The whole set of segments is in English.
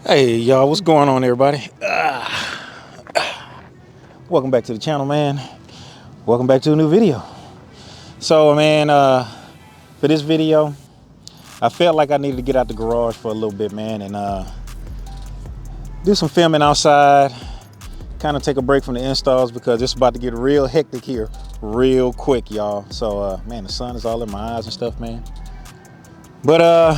Hey y'all, what's going on everybody? Welcome back to the channel, man. Welcome back to a new video. So man, for this video, I felt like I needed to get out the garage for a little bit, man, and do some filming outside, kind of take a break from the installs because it's about to get real hectic here real quick, y'all. So man, the sun is all in my eyes and stuff, man. But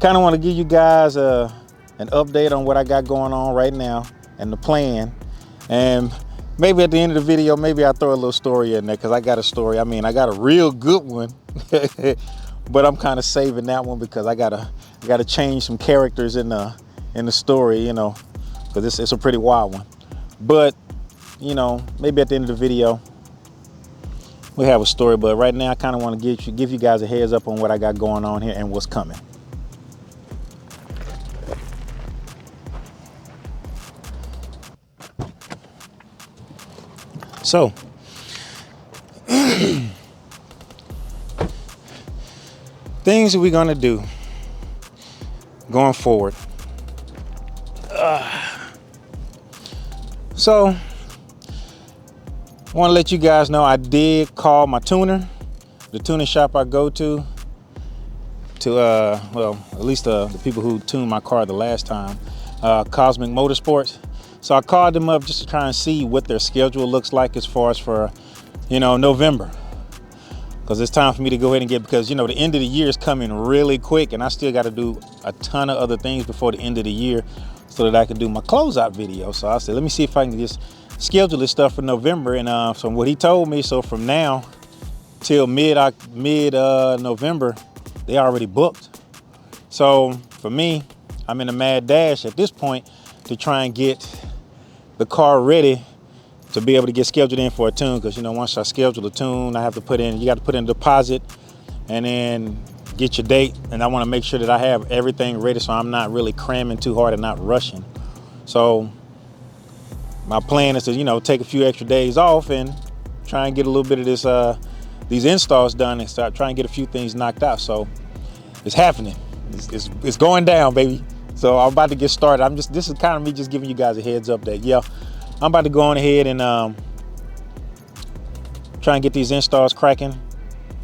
kind of want to give you guys an update on what I got going on right now and the plan. And maybe at the end of the video, maybe I'll throw a little story in there because I got a story. I mean, I got a real good one, but I'm kind of saving that one because I gotta change some characters in the story, you know, because it's a pretty wild one. But you know, maybe at the end of the video we have a story. But right now, I kind of want to give you guys a heads up on what I got going on here and what's coming. So, things that we're gonna do going forward. So, I want to let you guys know I did call my tuner, the tuning shop I go to well, at least the people who tuned my car the last time, Cosmic Motorsports. So I called them up just to try and see what their schedule looks like as far as for, you know, November. Because it's time for me to go ahead and get, because, you know, the end of the year is coming really quick and I still got to do a ton of other things before the end of the year so that I can do my closeout video. So I said, let me see if I can just schedule this stuff for November. And from what he told me, so from now till mid November, they already booked. So for me, I'm in a mad dash at this point to try and get the car ready to be able to get scheduled in for a tune. Because, you know, once I schedule a tune, I have to you got to put in a deposit and then get your date. And I want to make sure that I have everything ready so I'm not really cramming too hard and not rushing. So my plan is to, you know, take a few extra days off and try and get a little bit of this, these installs done and start trying to get a few things knocked out. So it's happening. It's going down, baby. So I'm about to get started. This is kind of me just giving you guys a heads up that, yeah, I'm about to go on ahead and try and get these installs cracking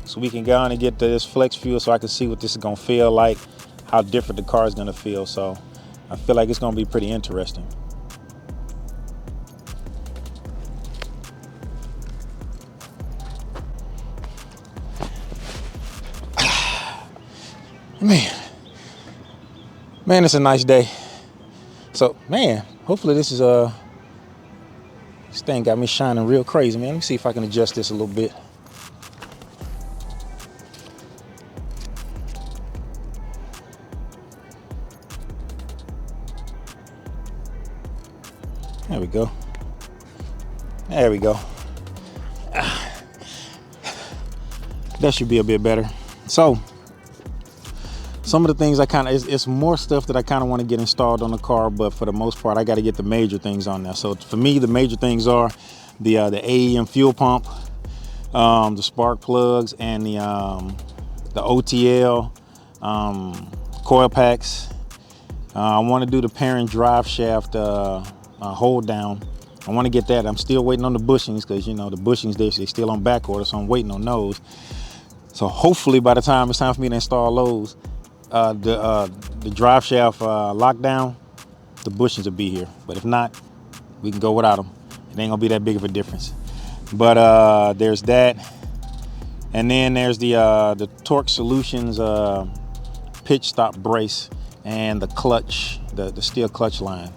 so we can go on and get this flex fuel so I can see what this is gonna feel like, how different the car is gonna feel. So I feel like it's gonna be pretty interesting. Man, it's a nice day. So, man, hopefully this is this thing got me shining real crazy, man. Let me see if I can adjust this a little bit. There we go. There we go. That should be a bit better. So, some of the things it's more stuff that I kind of want to get installed on the car, but for the most part, I got to get the major things on there. So for me, the major things are the AEM fuel pump, the spark plugs, and the OTL coil packs. I want to do the parent drive shaft hold down. I want to get that. I'm still waiting on the bushings because, you know, the bushings they're still on back order, so I'm waiting on those. So hopefully by the time it's time for me to install those, the drive shaft lockdown, the bushings will be here. But if not, we can go without them. It ain't gonna be that big of a difference. But there's that, and then there's the Torque Solutions pitch stop brace and the clutch, the steel clutch line.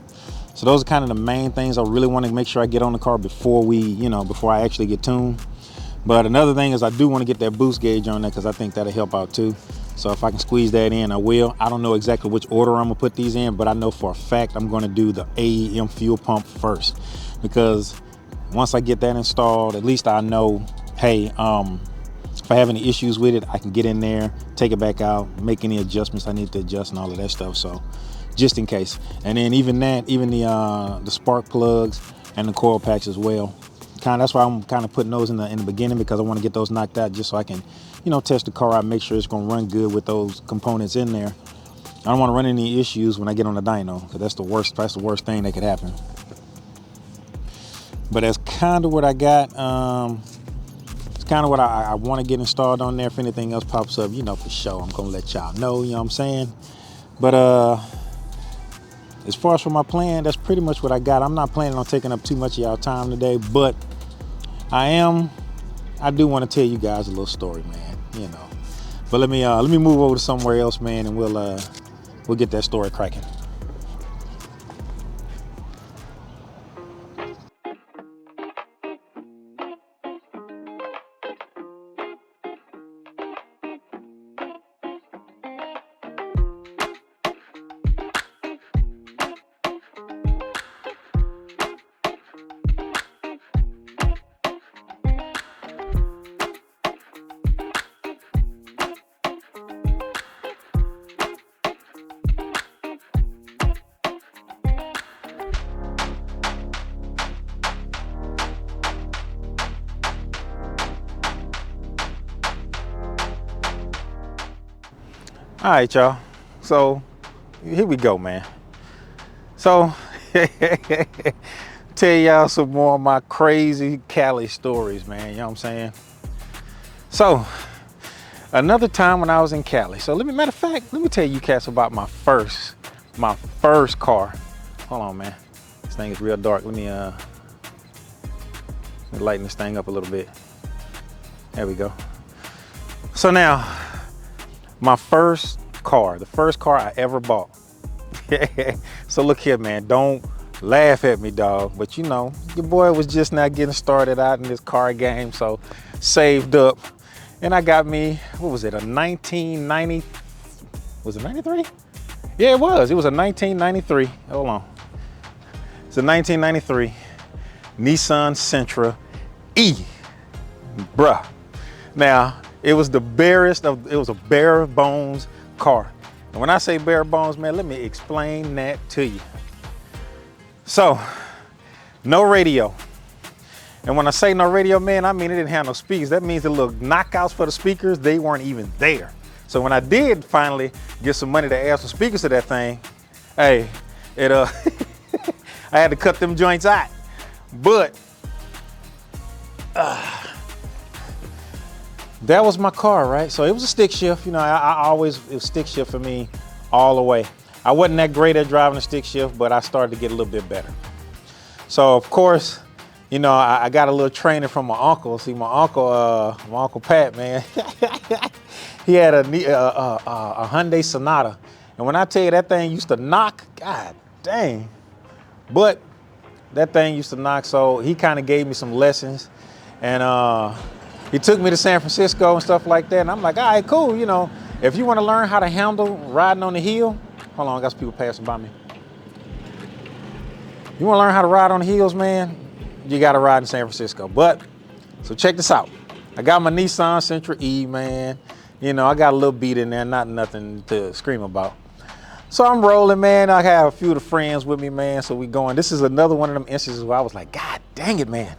So those are kind of the main things I really want to make sure I get on the car before before I actually get tuned. But another thing is I do want to get that boost gauge on there because I think that'll help out too. So if I can squeeze that in, I will. I don't know exactly which order I'm gonna put these in, but I know for a fact I'm gonna do the AEM fuel pump first, because once I get that installed, at least I know, hey, if I have any issues with it, I can get in there, take it back out, make any adjustments I need to adjust and all of that stuff. So just in case. And then even the spark plugs and the coil packs as well. That's why I'm kind of putting those in the beginning, because I want to get those knocked out just so I can, test the car out, make sure it's going to run good with those components in there. I don't want to run into any issues when I get on the dyno, because that's the worst thing that could happen. But that's kind of what I got. It's kind of what I want to get installed on there. If anything else pops up, you know, for sure, I'm gonna let y'all know, you know what I'm saying? But as far as for my plan, that's pretty much what I got. I'm not planning on taking up too much of y'all time today, but I do want to tell you guys a little story, man, you know. But let me move over to somewhere else, man, and we'll get that story cracking. All right, y'all. So here we go, man. So tell y'all some more of my crazy Cali stories, man. You know what I'm saying? So another time when I was in Cali. So matter of fact, let me tell you cats about my first car. Hold on, man. This thing is real dark. Let me lighten this thing up a little bit. There we go. So now, my first car, the first car I ever bought. So look here, man, don't laugh at me, dog. But you know, your boy was just now getting started out in this car game, so saved up. And I got me, what was it, a 1990, was it 93? Yeah, it was a 1993, hold on. It's a 1993 Nissan Sentra E, bruh. Now, it was a bare bones car. And when I say bare bones, man, let me explain that to you. So, no radio. And when I say no radio, man, I mean it didn't have no speakers. That means the little knockouts for the speakers, they weren't even there. So when I did finally get some money to add some speakers to that thing, hey, I had to cut them joints out. But that was my car, right? So it was a stick shift. You know, it was stick shift for me all the way. I wasn't that great at driving a stick shift, but I started to get a little bit better. So of course, you know, I got a little training from my uncle. See, my uncle Pat, man, he had a Hyundai Sonata. And when I tell you that thing used to knock, God dang. But that thing used to knock, so he kind of gave me some lessons. And he took me to San Francisco and stuff like that. And I'm like, all right, cool. You know, if you want to learn how to handle riding on the hill, hold on, I got some people passing by me. You want to learn how to ride on the hills, man? You got to ride in San Francisco. But, so check this out. I got my Nissan Sentra E, man. You know, I got a little beat in there, not nothing to scream about. So I'm rolling, man. I have a few of the friends with me, man. So we going. This is another one of them instances where I was like, God dang it, man.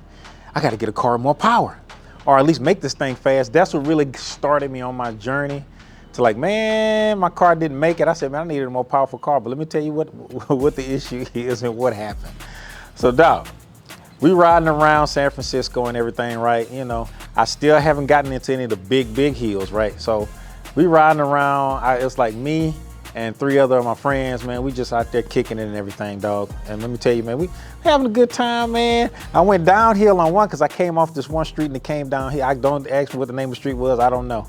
I got to get a car with more power. Or at least make this thing fast. That's what really started me on my journey to like, man, my car didn't make it. I said, man, I needed a more powerful car. But let me tell you what the issue is and what happened. So, dog, we riding around San Francisco and everything, right? You know, I still haven't gotten into any of the big hills, right? So we riding around. It's like me and 3 other of my friends, man. We just out there kicking it and everything, dog. And let me tell you, man, we having a good time, man. I went downhill on one because I came off this one street and it came down here. I don't ask me what the name of the street was. I don't know.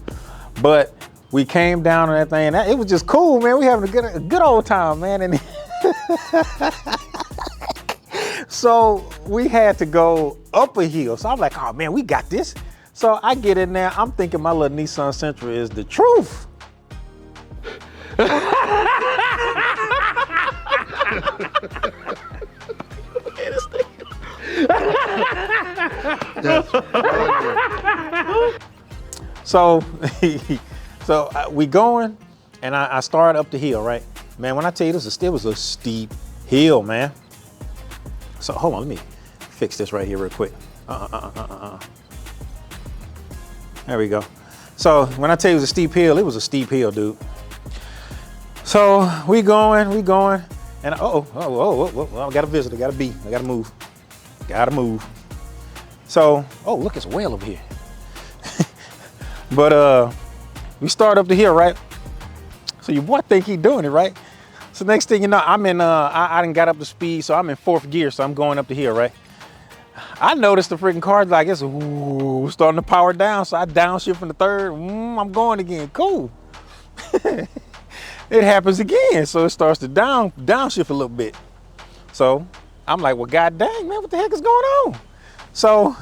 But we came down on that thing. And it was just cool, man. We having a good old time, man. And so we had to go up a hill. So I'm like, oh, man, we got this. So I get in there. I'm thinking my little Nissan Sentra is the truth. So we going, and I started up the hill, right? Man, when I tell you this, it was a steep hill, man. So hold on, let me fix this right here real quick. There we go. So when I tell you it was a steep hill, it was a steep hill, dude. So we going, and I got a visitor, I gotta move. So, oh, look, it's a whale over here. But we start up the hill, right? So your boy think he doing it, right? So next thing you know, I'm in, I done got up to speed, so I'm in 4th gear, so I'm going up the hill, right? I noticed the freaking car like it's starting to power down, so I downshift from the 3rd. I'm going again, cool. It happens again, so it starts to downshift a little bit. So I'm like, well, god dang, man, what the heck is going on? So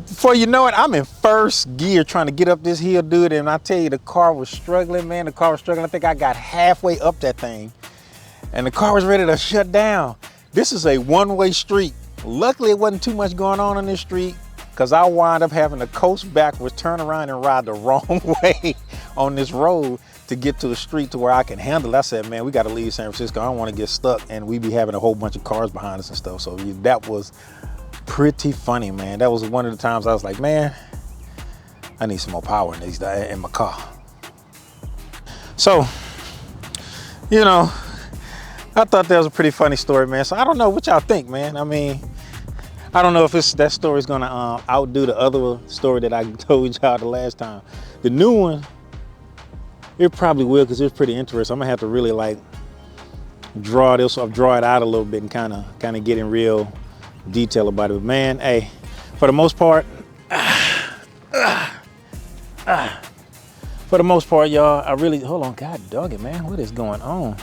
before you know it, I'm in 1st gear trying to get up this hill, dude, and I tell you, the car was struggling, man. The car was struggling. I think I got halfway up that thing, and the car was ready to shut down. This is a one-way street. Luckily, it wasn't too much going on this street, because I wound up having to coast backwards, turn around, and ride the wrong way on this road to get to a street to where I can handle it. I said, man, we got to leave San Francisco. I don't want to get stuck, and we be having a whole bunch of cars behind us and stuff. So that was pretty funny, man. That was one of the times I was like, man, I need some more power in my car. So, you know, I thought that was a pretty funny story, man. So I don't know what y'all think, man. I mean, I don't know if that story's gonna outdo the other story that I told y'all the last time. The new one, it probably will, because it's pretty interesting. I'm gonna have to really like draw it out a little bit and kind of get in real detail about it. But man, hey, for the most part, y'all, I really, hold on, god dog it, man, what is going on?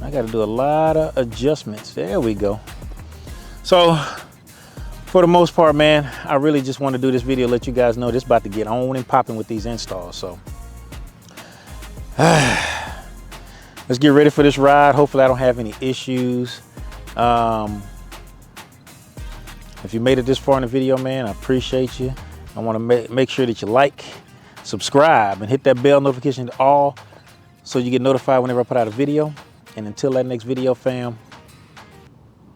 I got to do a lot of adjustments. There we go. So for the most part, man, I really just want to do this video, let you guys know this about to get on and popping with these installs. So let's get ready for this ride. Hopefully I don't have any issues. If you made it this far in the video, man, I appreciate you. I want to make sure that you like, subscribe, and hit that bell notification to all so you get notified whenever I put out a video. And until that next video, fam,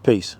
peace.